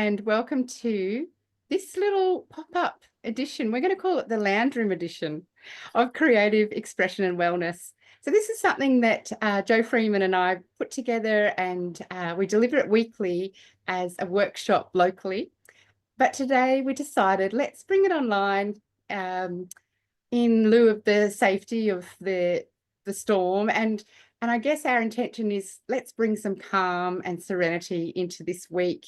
and welcome to this little pop-up edition. We're going to call it the Lounge Room edition of Creative Expression and Wellness. So this is something that Joe Freeman and I put together, and we deliver it weekly as a workshop locally. But today we decided let's bring it online in lieu of the safety of the storm. And I guess our intention is let's bring some calm and serenity into this week,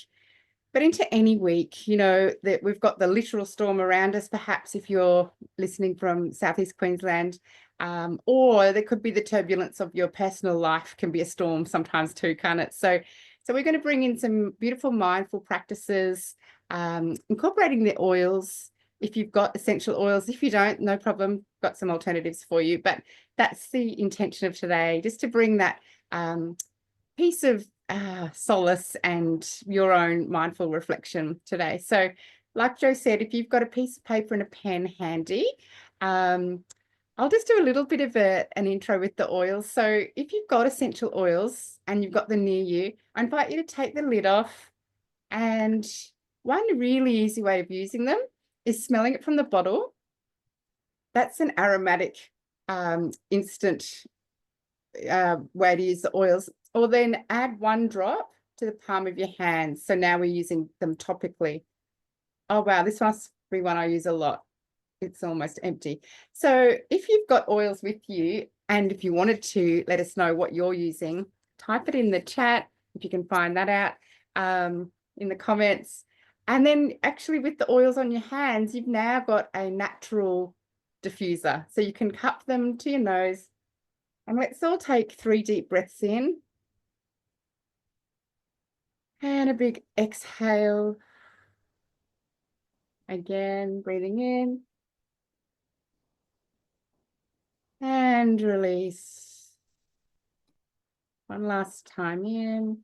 but into any week, you know, that we've got the literal storm around us, perhaps if you're listening from Southeast Queensland, or there could be the turbulence of your personal life can be a storm sometimes too, can't it? So we're going to bring in some beautiful mindful practices, incorporating the oils. If you've got essential oils, if you don't, no problem, got some alternatives for you. But that's the intention of today, just to bring that piece of solace and your own mindful reflection today. So like Joe said, if you've got a piece of paper and a pen handy, I'll just do a little bit of an intro with the oils. So if you've got essential oils and you've got them near you, I invite you to take the lid off. And one really easy way of using them is smelling it from the bottle. That's an aromatic instant way to use the oils. Or then add one drop to the palm of your hand. So now we're using them topically. Oh, wow, this must be one I use a lot. It's almost empty. So if you've got oils with you, and if you wanted to let us know what you're using, type it in the chat if you can find that out, in the comments. And then actually with the oils on your hands, you've now got a natural diffuser. So you can cup them to your nose. And let's all take 3 deep breaths in. And a big exhale. Again, breathing in. And release. One last time in.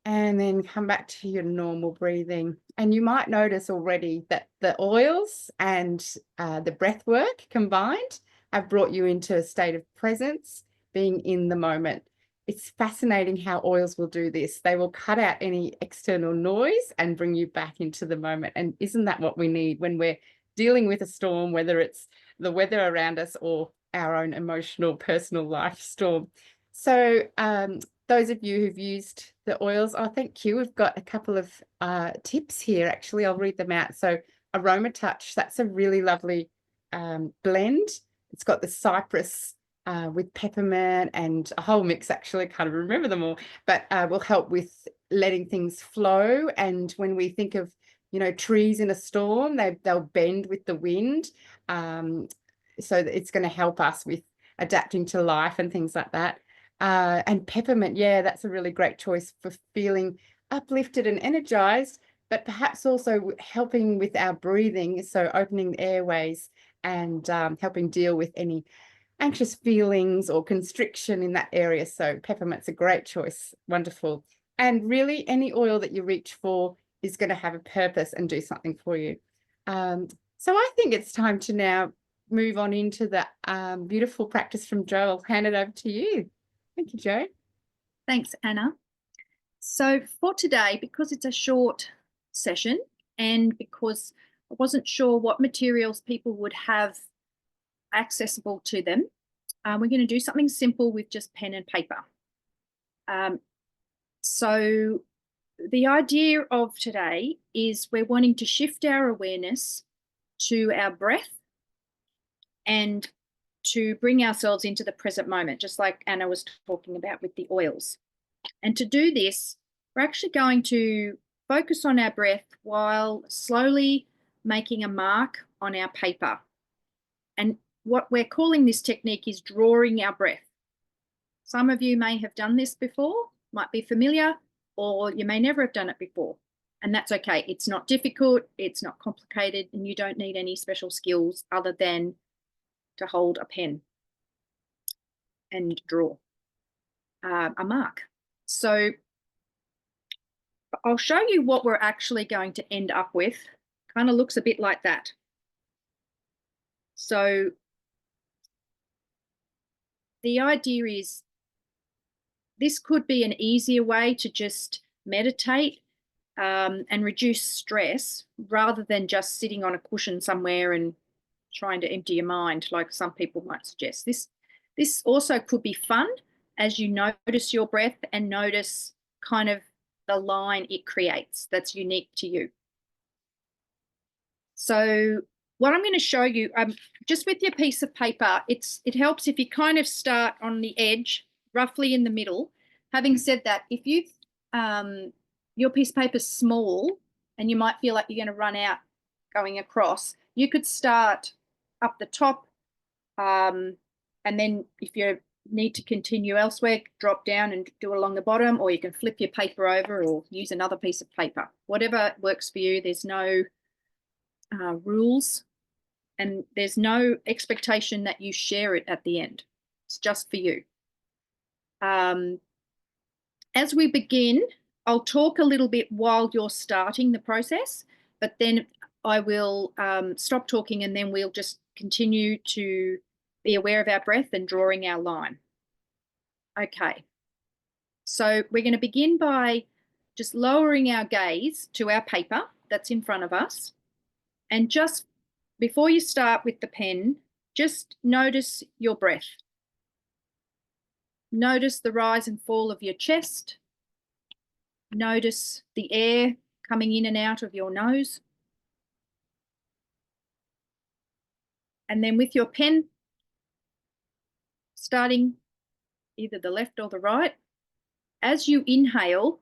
And then come back to your normal breathing. And you might notice already that the oils and the breath work combined have brought you into a state of presence, being in the moment. It's fascinating how oils will do this. They will cut out any external noise and bring you back into the moment. And isn't that what we need when we're dealing with a storm, whether it's the weather around us or our own emotional, personal life storm? So those of you who've used the oils, oh, thank you. We've got a couple of tips here, actually. I'll read them out. So Aroma Touch, that's a really lovely blend. It's got the cypress with peppermint and a whole mix, actually. I can't remember them all, but will help with letting things flow. And when we think of, you know, trees in a storm, they'll bend with the wind. So it's going to help us with adapting to life and things like that. And peppermint, yeah, that's a really great choice for feeling uplifted and energized, but perhaps also helping with our breathing. So opening the airways and helping deal with any anxious feelings or constriction in that area. So peppermint's a great choice. Wonderful. And really any oil that you reach for is going to have a purpose and do something for you. So I think it's time to now move on into the beautiful practice from Joe. I'll hand it over to you. Thank you, Joe. Thanks, Anna. So for today, because it's a short session and because I wasn't sure what materials people would have accessible to them, we're going to do something simple with just pen and paper. So the idea of today is we're wanting to shift our awareness to our breath and to bring ourselves into the present moment, just like Anna was talking about with the oils. And to do this, we're actually going to focus on our breath while slowly making a mark on our paper. And what we're calling this technique is drawing our breath. Some of you may have done this before, might be familiar, or you may never have done it before. And that's okay. It's not difficult, it's not complicated, and you don't need any special skills other than to hold a pen and draw a mark. So I'll show you what we're actually going to end up with. Kind of looks a bit like that. So the idea is this could be an easier way to just meditate, and reduce stress rather than just sitting on a cushion somewhere and trying to empty your mind, like some people might suggest. This also could be fun as you notice your breath and notice kind of the line it creates that's unique to you. So what I'm going to show you, just with your piece of paper, it helps if you kind of start on the edge, roughly in the middle. Having said that, if you your piece of paper is small and you might feel like you're going to run out going across, you could start up the top, and then if you need to continue elsewhere, drop down and do it along the bottom, or you can flip your paper over or use another piece of paper. Whatever works for you. There's no rules, and there's no expectation that you share it at the end. It's just for you. As we begin, I'll talk a little bit while you're starting the process, but then I will stop talking, and then we'll just continue to be aware of our breath and drawing our line. Okay, so we're going to begin by just lowering our gaze to our paper that's in front of us, and just before you start with the pen, just notice your breath. Notice the rise and fall of your chest. Notice the air coming in and out of your nose. And then with your pen, starting either the left or the right, as you inhale,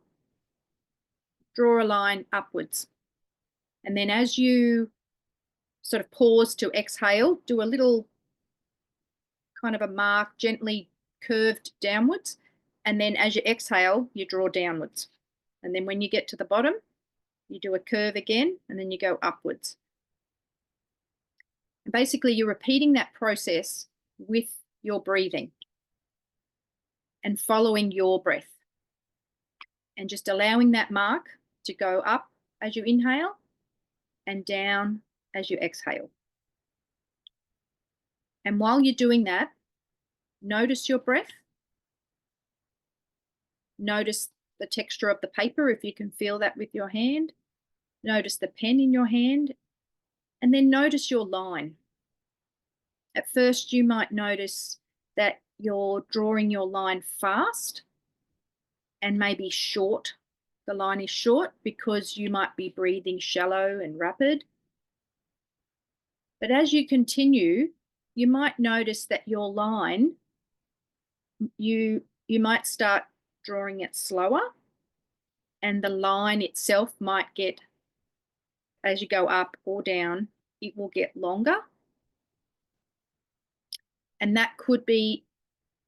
draw a line upwards. And then as you sort of pause to exhale, do a little kind of a mark, gently curved downwards. And then as you exhale, you draw downwards. And then when you get to the bottom, you do a curve again, and then you go upwards. And basically, you're repeating that process with your breathing and following your breath, and just allowing that mark to go up as you inhale and down as you exhale. And while you're doing that, notice your breath. Notice the texture of the paper, if you can feel that with your hand. Notice the pen in your hand, and then notice your line. At first, you might notice that you're drawing your line fast and maybe short. The line is short because you might be breathing shallow and rapid. But as you continue, you might notice that your line, you might start drawing it slower, and the line itself might get, as you go up or down, it will get longer. And that could be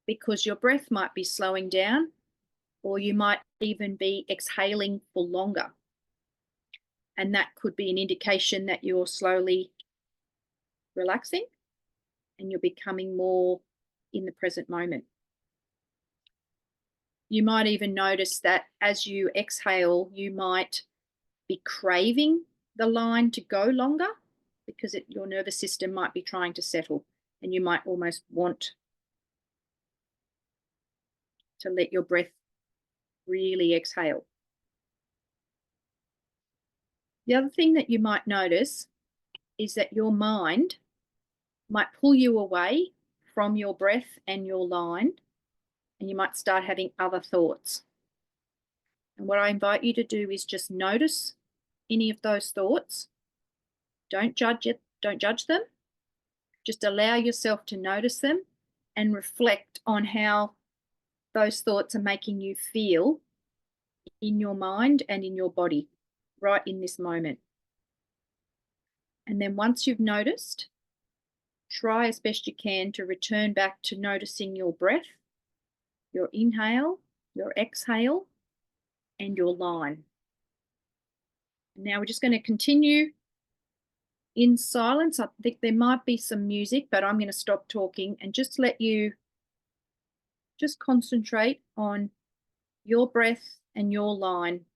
because your breath might be slowing down, or you might even be exhaling for longer. And that could be an indication that you're slowly relaxing and you're becoming more in the present moment. You might even notice that as you exhale, you might be craving the line to go longer because your nervous system might be trying to settle, and you might almost want to let your breath really exhale. The other thing that you might notice is that your mind might pull you away from your breath and your line, and you might start having other thoughts. And what I invite you to do is just notice any of those thoughts. Don't judge it, don't judge them. Just allow yourself to notice them and reflect on how those thoughts are making you feel in your mind and in your body right in this moment. And then once you've noticed, try as best you can to return back to noticing your breath, your inhale, your exhale, and your line. Now we're just going to continue in silence. I think there might be some music, but I'm going to stop talking and just let you just concentrate on your breath and your line.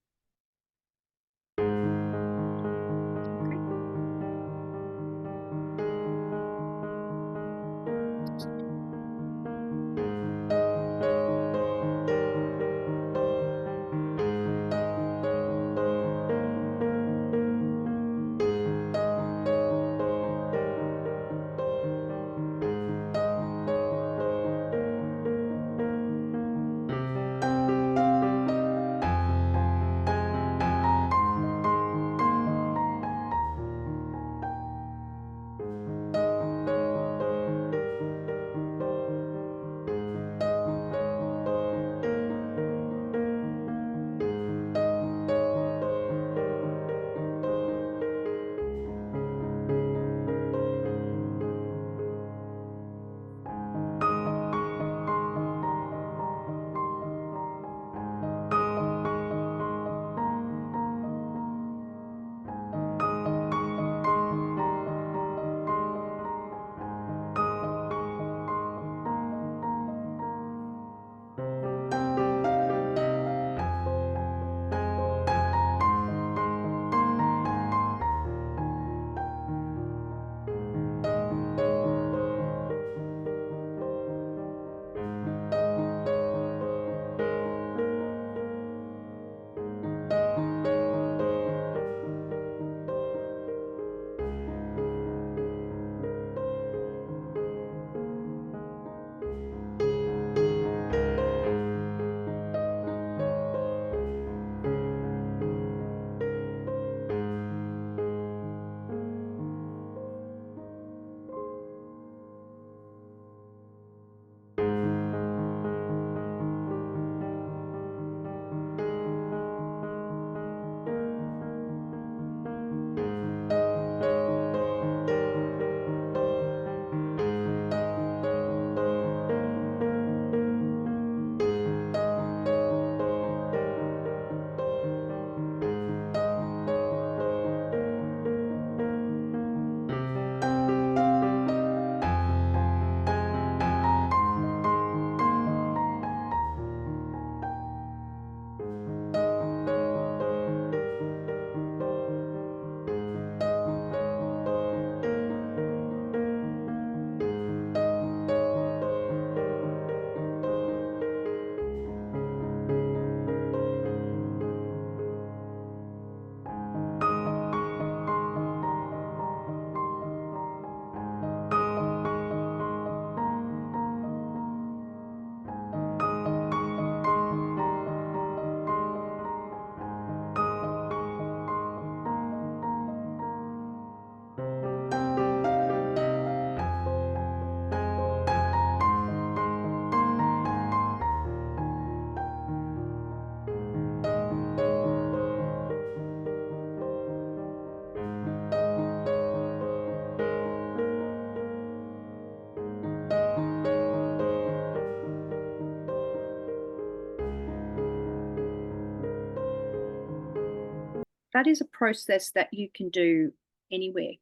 that is a process that you can do anywhere.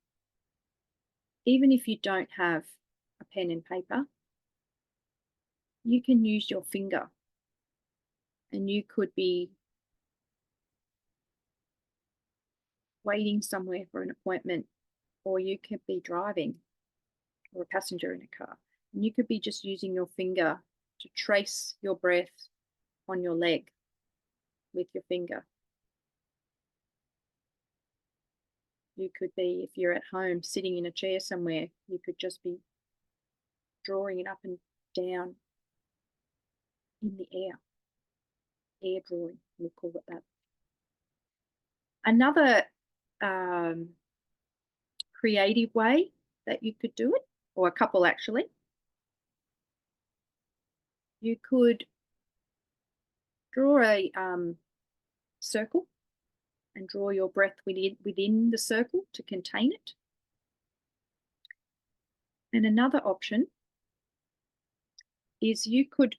Even if you don't have a pen and paper, you can use your finger, and you could be waiting somewhere for an appointment, or you could be driving, or a passenger in a car, and you could be just using your finger to trace your breath on your leg with your finger. You could be, if you're at home sitting in a chair somewhere, you could just be drawing it up and down in the air drawing, we'll call it that. Another creative way that you could do it, or a couple actually, you could draw a circle and draw your breath within the circle to contain it. And another option is you could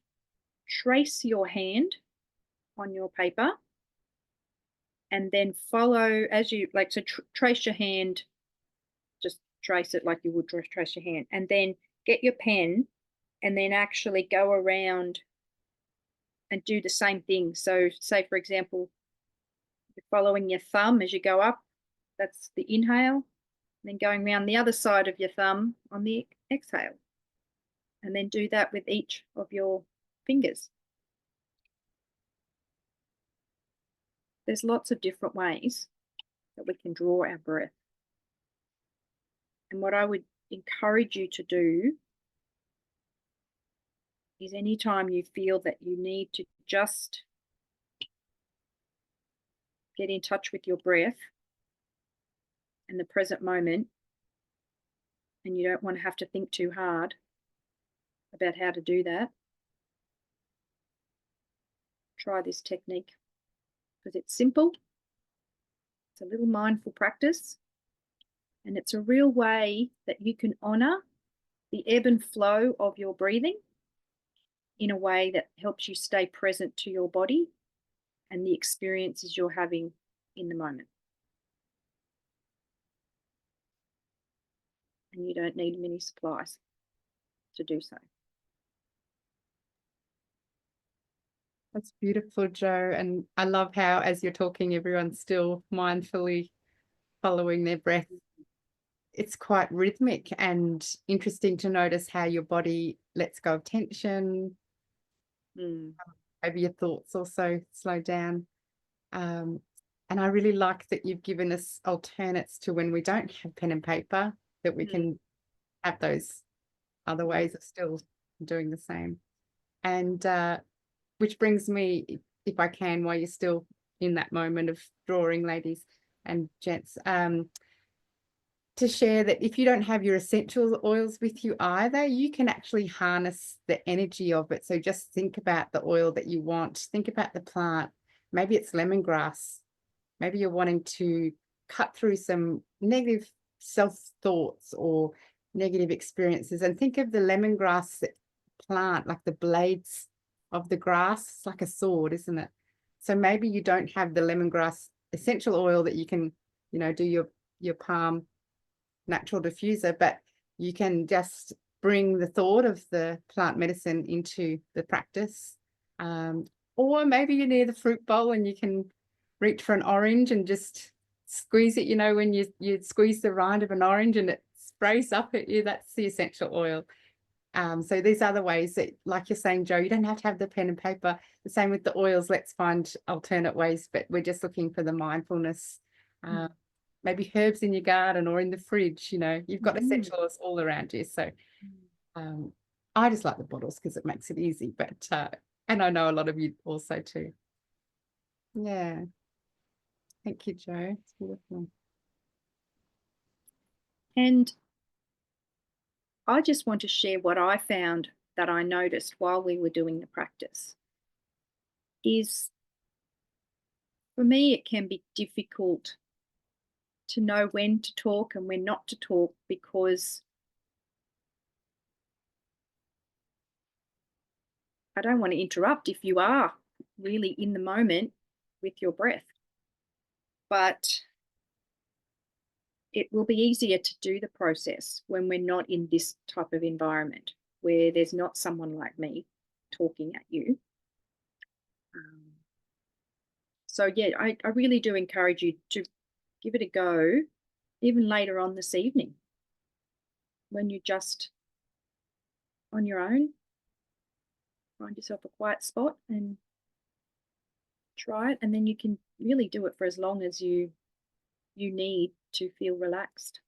trace your hand on your paper and then follow as you like to trace your hand, just trace it like you would trace your hand, and then get your pen and then actually go around and do the same thing. So say, for example, you're following your thumb as you go up, that's the inhale, then going around the other side of your thumb on the exhale. And then do that with each of your fingers. There's lots of different ways that we can draw our breath. And what I would encourage you to do is anytime you feel that you need to just get in touch with your breath and the present moment, and you don't want to have to think too hard about how to do that, try this technique because it's simple, it's a little mindful practice, and it's a real way that you can honor the ebb and flow of your breathing in a way that helps you stay present to your body and the experiences you're having in the moment. And you don't need many supplies to do so. That's beautiful, Jo. And I love how, as you're talking, everyone's still mindfully following their breath. It's quite rhythmic and interesting to notice how your body lets go of tension. Maybe your thoughts also slow down. And I really like that you've given us alternates to when we don't have pen and paper, that we can have those other ways of still doing the same. And which brings me, if I can, while you're still in that moment of drawing, ladies and gents, to share that if you don't have your essential oils with you either, you can actually harness the energy of it. So just think about the oil that you want. Think about the plant. Maybe it's lemongrass. Maybe you're wanting to cut through some negative self-thoughts or negative experiences, and think of the lemongrass plant like the blades of the grass. It's like a sword, isn't it? So maybe you don't have the lemongrass essential oil that you can, do your palm natural diffuser, but you can just bring the thought of the plant medicine into the practice. Or maybe you're near the fruit bowl and you can reach for an orange and just squeeze it, when you squeeze the rind of an orange and it sprays up at you. That's the essential oil. So these are the ways that, like you're saying, Jo, you don't have to have the pen and paper. The same with the oils. Let's find alternate ways, but we're just looking for the mindfulness. Maybe herbs in your garden or in the fridge, you've got essential oils all around you. So I just like the bottles because it makes it easy, but and I know a lot of you also too. Yeah. Thank you, Jo. It's beautiful. And I just want to share what I found that I noticed while we were doing the practice is, for me, it can be difficult to know when to talk and when not to talk, because I don't want to interrupt if you are really in the moment with your breath. but it will be easier to do the process when we're not in this type of environment where there's not someone like me talking at you. So yeah, I really do encourage you to give it a go, even later on this evening when you're just on your own. Find yourself a quiet spot and try it, and then you can really do it for as long as you need to feel relaxed.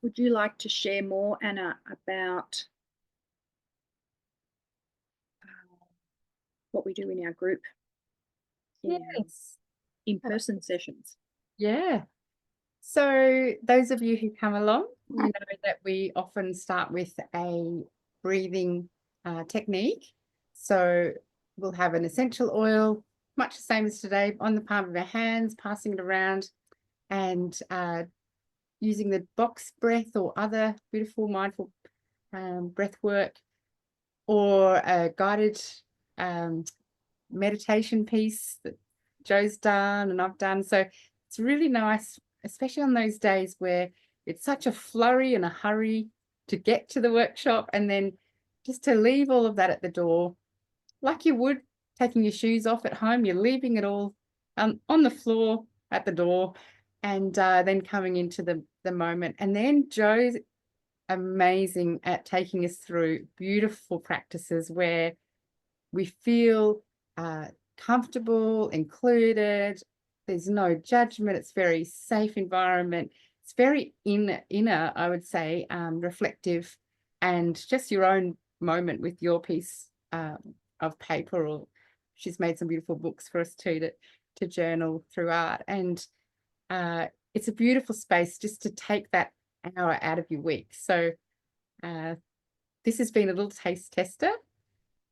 Would you like to share more, Anna, about what we do in our group, in our Yes. in-person sessions? Yeah. So those of you who come along, you know that we often start with a breathing technique. So we'll have an essential oil, much the same as today, on the palm of our hands, passing it around, and using the box breath or other beautiful mindful breath work, or a guided meditation piece that Joe's done and I've done. So it's really nice, especially on those days where it's such a flurry and a hurry to get to the workshop, and then just to leave all of that at the door, like you would taking your shoes off at home. You're leaving it all on the floor at the door, and then coming into the moment. And then Joe's amazing at taking us through beautiful practices where we feel comfortable, included. There's no judgment. It's very safe environment. It's very inner, I would say, reflective, and just your own moment with your piece of paper. Or she's made some beautiful books for us too to journal through art. And it's a beautiful space just to take that hour out of your week. So this has been a little taste tester.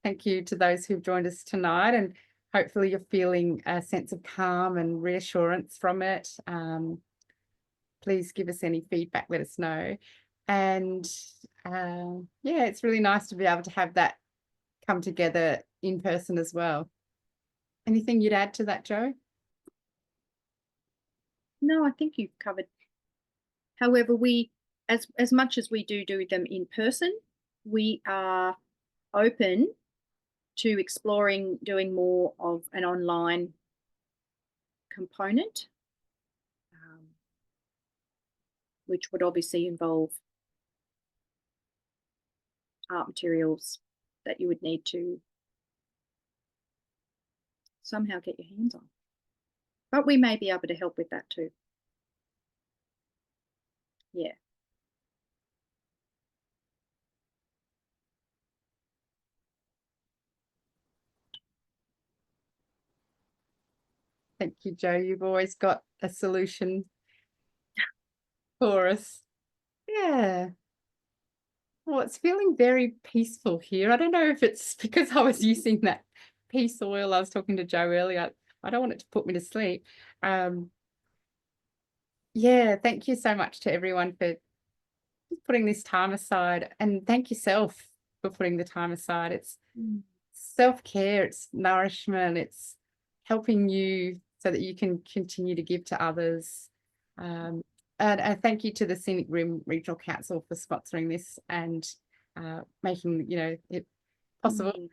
Thank you to those who've joined us tonight, and hopefully you're feeling a sense of calm and reassurance from it. Please give us any feedback, let us know. And yeah, it's really nice to be able to have that come together in person as well. Anything you'd add to that, Joe? No, I think you've covered. However, we, as much as we do them in person, we are open to exploring doing more of an online component, which would obviously involve art materials that you would need to somehow get your hands on. But we may be able to help with that too. Yeah. Thank you, Joe. You've always got a solution for us. Yeah. Well, it's feeling very peaceful here. I don't know if it's because I was using that peace oil. I was talking to Joe earlier. I don't want it to put me to sleep. Yeah, thank you so much to everyone for putting this time aside, and thank yourself for putting the time aside. It's self-care, it's nourishment, it's helping you so that you can continue to give to others. And thank you to the Scenic Rim Regional Council for sponsoring this and making it possible.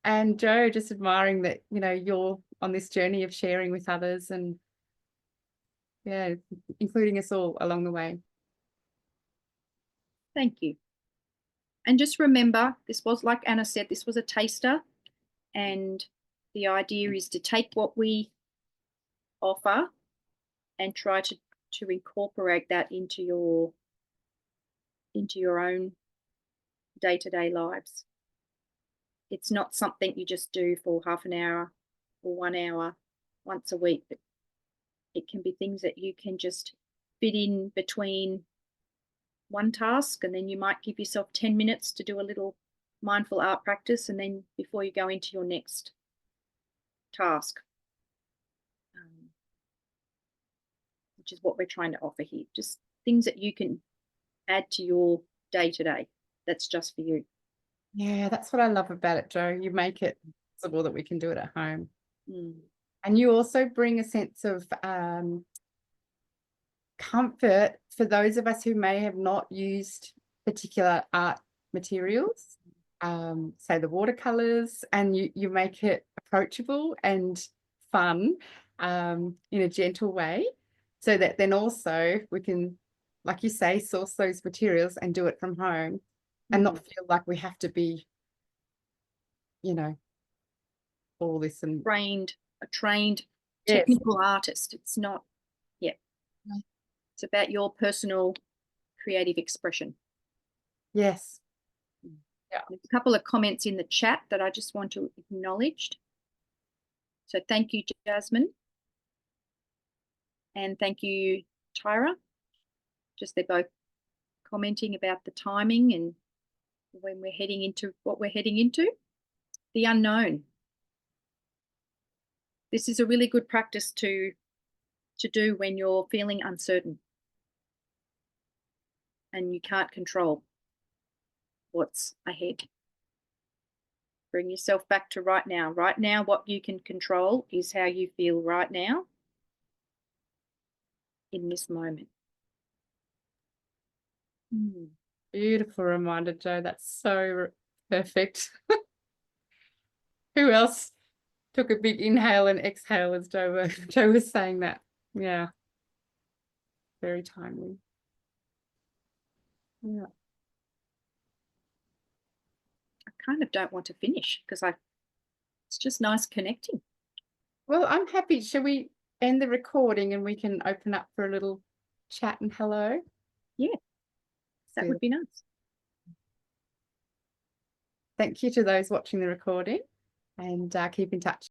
And Joe, just admiring that you're on this journey of sharing with others, and yeah, including us all along the way. Thank you. And just remember, this was, like Anna said, this was a taster, and the idea is to take what we offer and try to incorporate that into your own day-to-day lives. It's not something you just do for half an hour or 1 hour once a week, but it can be things that you can just fit in between one task, and then you might give yourself 10 minutes to do a little mindful art practice, and then before you go into your next task. which is what we're trying to offer here. Just things that you can add to your day-to-day. That's just for you. Yeah, that's what I love about it, Jo. You make it possible that we can do it at home. Mm. And you also bring a sense of comfort for those of us who may have not used particular art materials, say the watercolors, and you make it approachable and fun in a gentle way, so that then also we can, like you say, source those materials and do it from home and not feel like we have to be, you know, all this and A trained yes. technical artist. It's not, yeah. It's about your personal creative expression. Yes. Yeah. There's a couple of comments in the chat that I just want to acknowledge. So thank you, Jasmine. And thank you, Tyra. Just they're both commenting about the timing and when we're heading into what we're heading into. The unknown. This is a really good practice to do when you're feeling uncertain and you can't control what's ahead. Bring yourself back to right now. Right now, what you can control is how you feel right now in this moment. Beautiful reminder, Jo. That's so perfect. Who else took a big inhale and exhale as Jo was saying that? Yeah. Very timely. Yeah. I kind of don't want to finish because it's just nice connecting. Well, I'm happy. Shall we end the recording and we can open up for a little chat and hello? Yeah, that would be nice. Thank you to those watching the recording, and keep in touch.